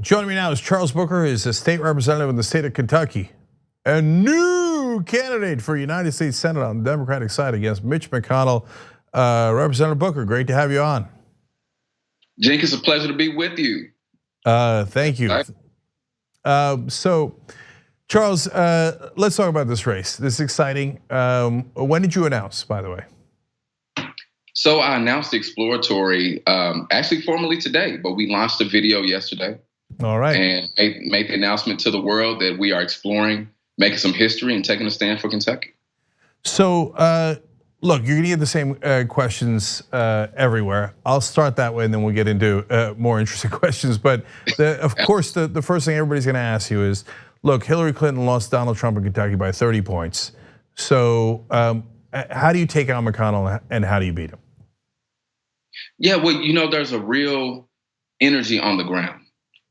Joining me now is Charles Booker, is a state representative in the state of Kentucky, a new candidate for United States Senate on the Democratic side against Mitch McConnell. Representative Booker, great to have you on. Cenk, it's a pleasure to be with you. Thank you. So, Charles, let's talk about this race. This is exciting. When did you announce, by the way? So I announced the exploratory, actually formally today, but we launched a video yesterday. All right. And made the announcement to the world that we are exploring, making some history and taking a stand for Kentucky. So, look, you're gonna get the same questions everywhere. I'll start that way and then we'll get into more interesting questions. But of course, the first thing everybody's gonna ask you is, look, Hillary Clinton lost Donald Trump in Kentucky by 30 points. So how do you take out McConnell and how do you beat him? Yeah, well, there's a real energy on the ground.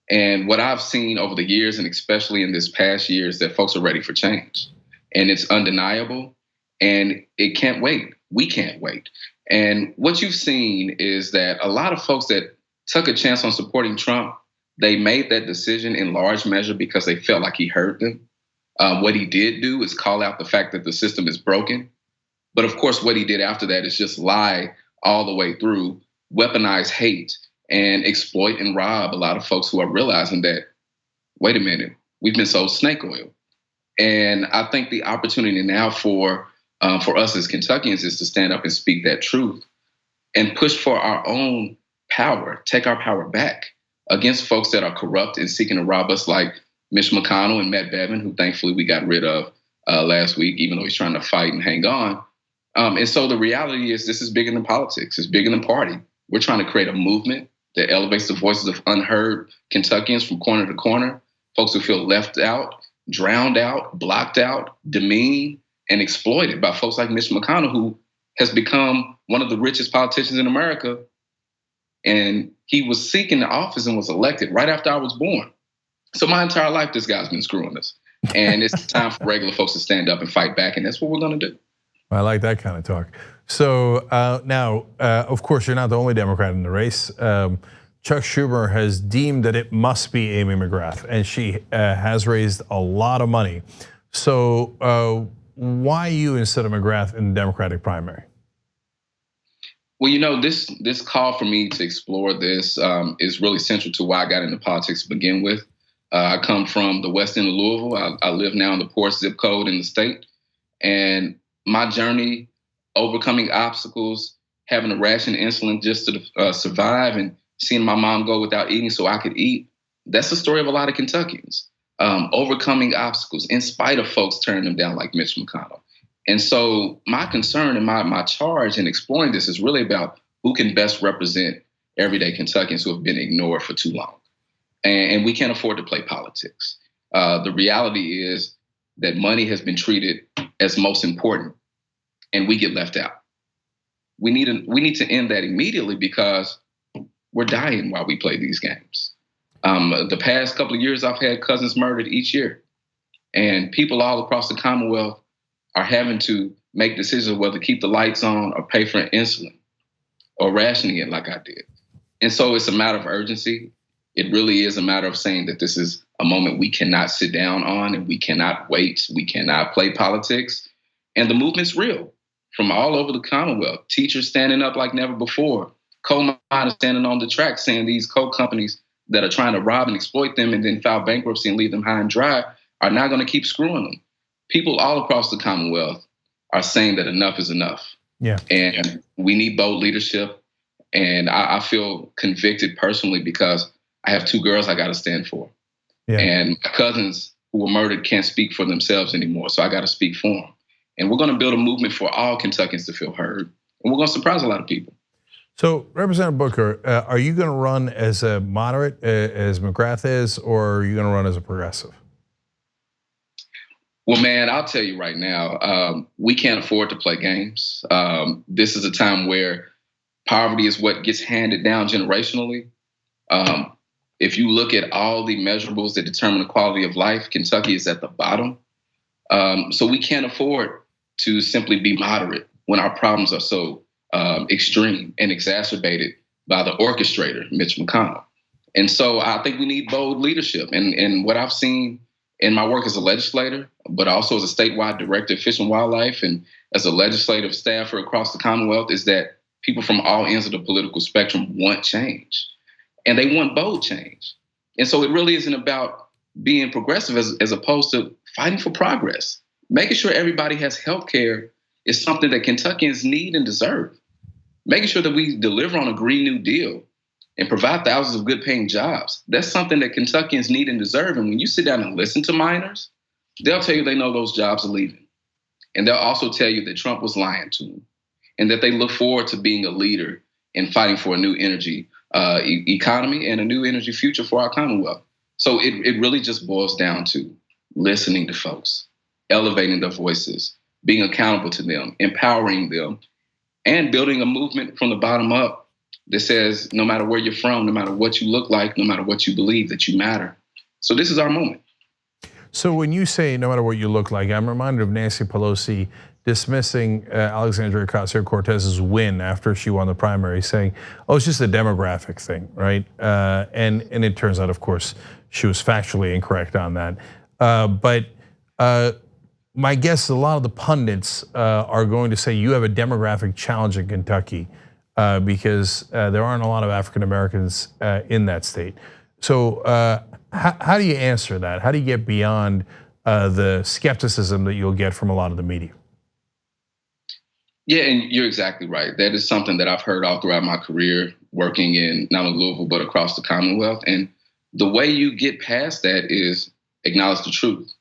And what I've seen over the years, and especially in this past year, is that folks are ready for change. And it's undeniable, and it can't wait. We can't wait. And what you've seen is that a lot of folks that took a chance on supporting Trump, they made that decision in large measure because they felt like he heard them. What he did do is call out the fact that the system is broken. But of course, what he did after that is just lie all the way through, weaponize hate, and exploit and rob a lot of folks who are realizing that, wait a minute, we've been sold snake oil. And I think the opportunity now for us as Kentuckians is to stand up and speak that truth and push for our own power, take our power back against folks that are corrupt and seeking to rob us, like Mitch McConnell and Matt Bevin, who thankfully we got rid of last week, even though he's trying to fight and hang on. And so the reality is this is bigger than politics. It's bigger than party. We're trying to create a movement that elevates the voices of unheard Kentuckians from corner to corner, folks who feel left out, drowned out, blocked out, demeaned, and exploited by folks like Mitch McConnell, who has become one of the richest politicians in America. And he was seeking the office and was elected right after I was born. So my entire life, this guy's been screwing us. And it's time for regular folks to stand up and fight back, and that's what we're gonna do. I like that kind of talk. So now, of course, you're not the only Democrat in the race. Chuck Schumer has deemed that it must be Amy McGrath, and she has raised a lot of money. So why you instead of McGrath in the Democratic primary? Well, this call for me to explore this is really central to why I got into politics to begin with. I come from the west end of Louisville. I live now in the poorest zip code in the state. And my journey, overcoming obstacles, having to ration insulin just to survive, and seeing my mom go without eating so I could eat, that's the story of a lot of Kentuckians. Overcoming obstacles in spite of folks turning them down like Mitch McConnell. And so my concern and my charge in exploring this is really about who can best represent everyday Kentuckians who have been ignored for too long. And we can't afford to play politics. The reality is that money has been treated as most important, and we get left out. We need to end that immediately because we're dying while we play these games. The past couple of years, I've had cousins murdered each year, and people all across the Commonwealth are having to make decisions of whether to keep the lights on or pay for insulin or rationing it like I did. And so it's a matter of urgency. It really is a matter of saying that this is a moment we cannot sit down on, and we cannot wait. We cannot play politics. And the movement's real from all over the Commonwealth. Teachers standing up like never before. Coal miners standing on the track saying these coal companies that are trying to rob and exploit them and then file bankruptcy and leave them high and dry are not going to keep screwing them. People all across the Commonwealth are saying that enough is enough. Yeah. And we need bold leadership. And I feel convicted personally because I have two girls I got to stand for. Yeah. And my cousins who were murdered can't speak for themselves anymore. So I got to speak for them. And we're going to build a movement for all Kentuckians to feel heard. And we're going to surprise a lot of people. So Representative Booker, are you going to run as a moderate as McGrath is, or are you going to run as a progressive? Well, man, I'll tell you right now, we can't afford to play games. This is a time where poverty is what gets handed down generationally. If you look at all the measurables that determine the quality of life, Kentucky is at the bottom. So we can't afford to simply be moderate when our problems are so extreme and exacerbated by the orchestrator, Mitch McConnell. And so I think we need bold leadership. And what I've seen in my work as a legislator, but also as a statewide director of Fish and Wildlife and as a legislative staffer across the Commonwealth, is that people from all ends of the political spectrum want change. And they want bold change. And so it really isn't about being progressive as opposed to fighting for progress. Making sure everybody has health care is something that Kentuckians need and deserve. Making sure that we deliver on a Green New Deal and provide thousands of good paying jobs. That's something that Kentuckians need and deserve. And when you sit down and listen to miners, they'll tell you they know those jobs are leaving. And they'll also tell you that Trump was lying to them and that they look forward to being a leader in fighting for a new energy economy and a new energy future for our Commonwealth. So it really just boils down to listening to folks, elevating their voices, being accountable to them, empowering them, and building a movement from the bottom up that says no matter where you're from, no matter what you look like, no matter what you believe, that you matter. So this is our moment. So when you say no matter what you look like, I'm reminded of Nancy Pelosi dismissing Alexandria Ocasio-Cortez's win after she won the primary, saying, "Oh, it's just a demographic thing, right?" And it turns out, of course, she was factually incorrect on that. But my guess is a lot of the pundits are going to say you have a demographic challenge in Kentucky because there aren't a lot of African Americans in that state. So how do you answer that? How do you get beyond the skepticism that you'll get from a lot of the media? Yeah, and you're exactly right. That is something that I've heard all throughout my career working in not only Louisville, but across the Commonwealth. And the way you get past that is acknowledge the truth.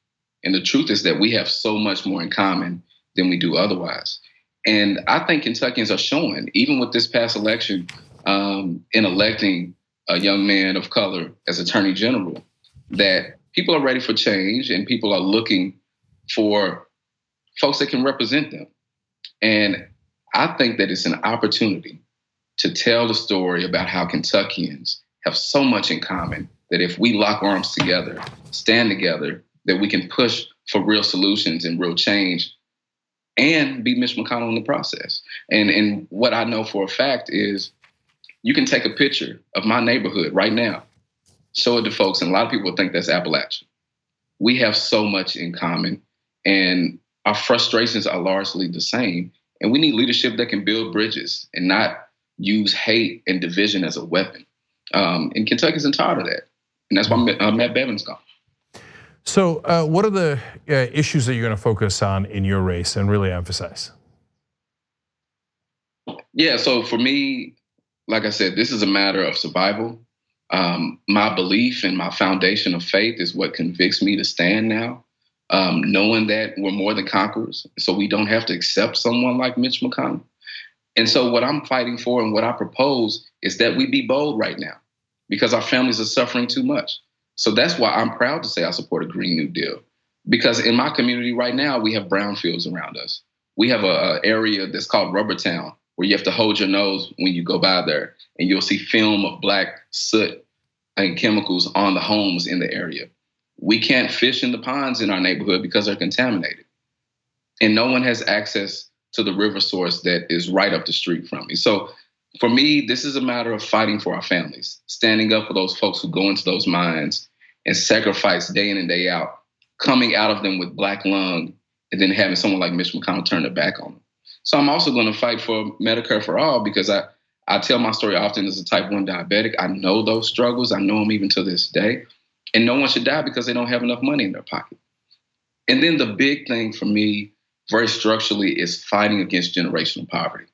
And the truth is that we have so much more in common than we do otherwise. And I think Kentuckians are showing, even with this past election, in electing a young man of color as Attorney General, that people are ready for change and people are looking for folks that can represent them. And I think that it's an opportunity to tell the story about how Kentuckians have so much in common that if we lock arms together, stand together, that we can push for real solutions and real change and be Mitch McConnell in the process. And what I know for a fact is you can take a picture of my neighborhood right now, show it to folks, and a lot of people think that's Appalachia. We have so much in common, and our frustrations are largely the same. And we need leadership that can build bridges and not use hate and division as a weapon. And Kentucky's tired of that. And that's why Matt Bevin's gone. So what are the issues that you're going to focus on in your race and really emphasize? Yeah, so for me, like I said, this is a matter of survival. My belief and my foundation of faith is what convicts me to stand now. Knowing that we're more than conquerors, so we don't have to accept someone like Mitch McConnell. And so what I'm fighting for and what I propose is that we be bold right now because our families are suffering too much. So that's why I'm proud to say I support a Green New Deal. Because in my community right now, we have brownfields around us. We have an area that's called Rubber Town, where you have to hold your nose when you go by there, and you'll see film of black soot and chemicals on the homes in the area. We can't fish in the ponds in our neighborhood because they're contaminated. And no one has access to the river source that is right up the street from me. So for me, this is a matter of fighting for our families, standing up for those folks who go into those mines and sacrifice day in and day out, coming out of them with black lung, and then having someone like Mitch McConnell turn their back on them. So I'm also going to fight for Medicare for all because I tell my story often as a type 1 diabetic. I know those struggles. I know them even to this day. And no one should die because they don't have enough money in their pocket. And then the big thing for me, very structurally, is fighting against generational poverty.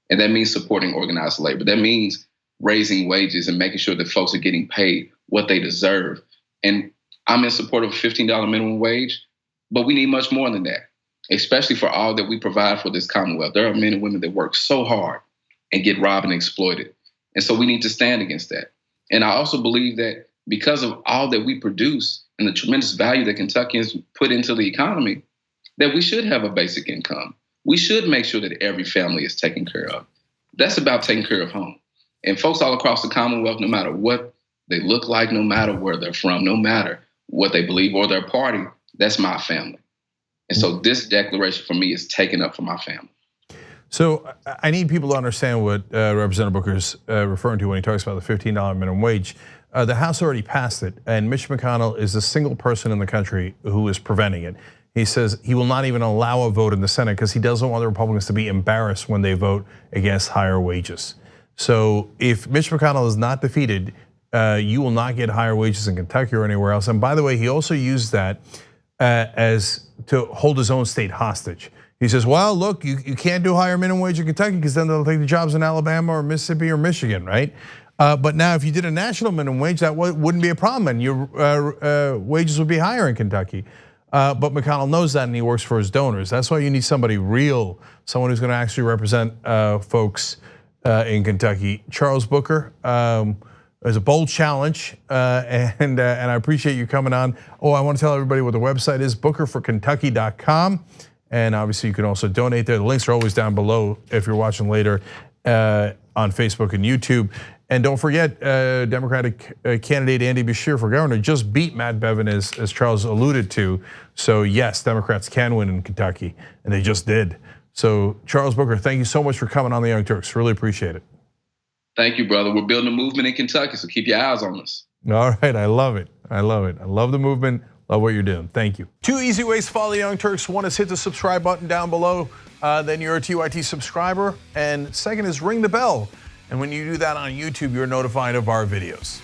And that means supporting organized labor. That means raising wages and making sure that folks are getting paid what they deserve. And I'm in support of a $15 minimum wage, but we need much more than that, especially for all that we provide for this Commonwealth. There are men and women that work so hard and get robbed and exploited. And so we need to stand against that. And I also believe that because of all that we produce and the tremendous value that Kentuckians put into the economy, that we should have a basic income. We should make sure that every family is taken care of. That's about taking care of home. And folks all across the Commonwealth, no matter what they look like, no matter where they're from, no matter what they believe or their party, that's my family. And so this declaration for me is taken up for my family. So I need people to understand what Representative Booker's referring to when he talks about the $15 minimum wage. The House already passed it, and Mitch McConnell is the single person in the country who is preventing it. He says he will not even allow a vote in the Senate because he doesn't want the Republicans to be embarrassed when they vote against higher wages. So if Mitch McConnell is not defeated, you will not get higher wages in Kentucky or anywhere else. And by the way, he also used that as to hold his own state hostage. He says, well, look, you can't do higher minimum wage in Kentucky because then they'll take the jobs in Alabama or Mississippi or Michigan, right? But now if you did a national minimum wage, that wouldn't be a problem and your wages would be higher in Kentucky. But McConnell knows that and he works for his donors. That's why you need somebody real, someone who's gonna actually represent folks in Kentucky. Charles Booker, it's a bold challenge, and I appreciate you coming on. Oh, I want to tell everybody what the website is, bookerforkentucky.com. And obviously you can also donate there. The links are always down below if you're watching later on Facebook and YouTube. And don't forget, Democratic candidate Andy Beshear for governor just beat Matt Bevin, as Charles alluded to. So yes, Democrats can win in Kentucky, and they just did. So Charles Booker, thank you so much for coming on the Young Turks. Really appreciate it. Thank you, brother. We're building a movement in Kentucky, so keep your eyes on us. All right, I love it. I love it. I love the movement. Love what you're doing. Thank you. 2 easy ways to follow the Young Turks. One is hit the subscribe button down below. Then you're a TYT subscriber. And second is ring the bell. And when you do that on YouTube, you're notified of our videos.